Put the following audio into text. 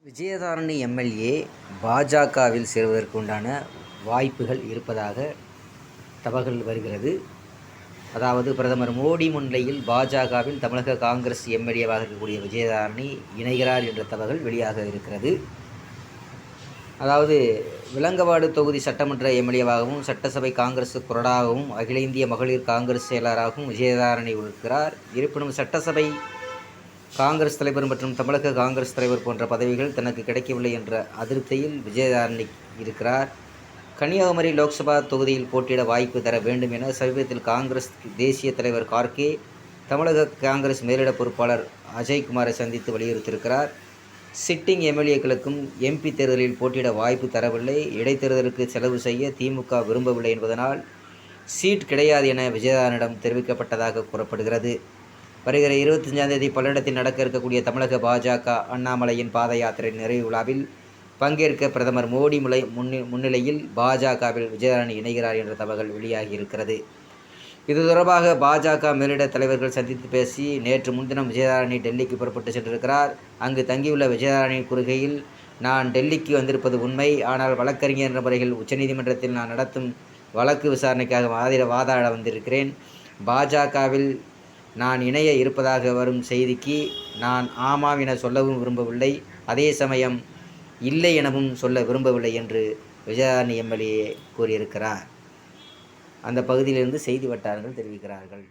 Vijayadharani MLA பாஜகவில் சேருவதற்கு உண்டான வாய்ப்புகள் இருப்பதாக தகவல் வருகிறது. அதாவது பிரதமர் மோடி முன்னிலையில் பாஜகவில் தமிழக காங்கிரஸ் எம்எல்ஏவாக இருக்கக்கூடிய விஜயதாரணி இணைகிறார் என்ற தகவல் வெளியாக இருக்கிறது. அதாவது விலங்கவாடு தொகுதி சட்டமன்ற எம்எல்ஏவாகவும் சட்டசபை காங்கிரஸ் கொறடாகவும் அகில இந்திய மகளிர் காங்கிரஸ் செயலராகவும் விஜயதாரணி இருக்கிறார். இருப்பினும் சட்டசபை காங்கிரஸ் தலைவர் மற்றும் தமிழக காங்கிரஸ் தலைவர் போன்ற பதவிகள் தனக்கு கிடைக்கவில்லை என்ற அதிருப்தியில் விஜயதாரணி இருக்கிறார். கன்னியாகுமரி லோக்சபா தொகுதியில் போட்டியிட வாய்ப்பு தர வேண்டும் என சமீபத்தில் காங்கிரஸ் தேசிய தலைவர் கார்கே தமிழக காங்கிரஸ் மேலிட பொறுப்பாளர் அஜய்குமாரை சந்தித்து வலியுறுத்தியிருக்கிறார். சிட்டிங் எம்எல்ஏக்களுக்கும் எம்பி தேர்தலில் போட்டியிட வாய்ப்பு தரவில்லை, இடைத்தேர்தலுக்கு செலவு செய்ய திமுக விரும்பவில்லை என்பதனால் சீட் கிடையாது என விஜயதாரனிடம் தெரிவிக்கப்பட்டதாக கூறப்படுகிறது. வருகிற 25ஆம் தேதி பல்லடத்தில் நடக்க இருக்கக்கூடிய தமிழக பாஜக அண்ணாமலையின் பாத யாத்திரை நிறைவு விழாவில் பங்கேற்க பிரதமர் மோடி முன்னிலையில் பாஜகவில் விஜயதாரணி இணைகிறார் என்ற தகவல் வெளியாகி இருக்கிறது. இது தொடர்பாக பாஜக மேலிட தலைவர்கள் சந்தித்து பேசி நேற்று முன்தினம் விஜயதாரணி டெல்லிக்கு புறப்பட்டு சென்றிருக்கிறார். அங்கு தங்கியுள்ள விஜயதாரணி கூறுகையில், நான் டெல்லிக்கு வந்திருப்பது உண்மை, ஆனால் வழக்கறிஞர் என்ற முறையில் உச்சநீதிமன்றத்தில் நான் நடத்தும் வழக்கு விசாரணைக்காக வாதாட வந்திருக்கிறேன். பாஜகவில் நான் இணைய இருப்பதாக வரும் செய்திக்கு நான் ஆமாம் என சொல்லவும் விரும்பவில்லை, அதே சமயம் இல்லை எனவும் சொல்ல விரும்பவில்லை என்று விஜயதாரணி எம்எல்ஏ கூறியிருக்கிறார். அந்த பகுதியிலிருந்து செய்தி வட்டாரங்கள் தெரிவிக்கிறார்கள்.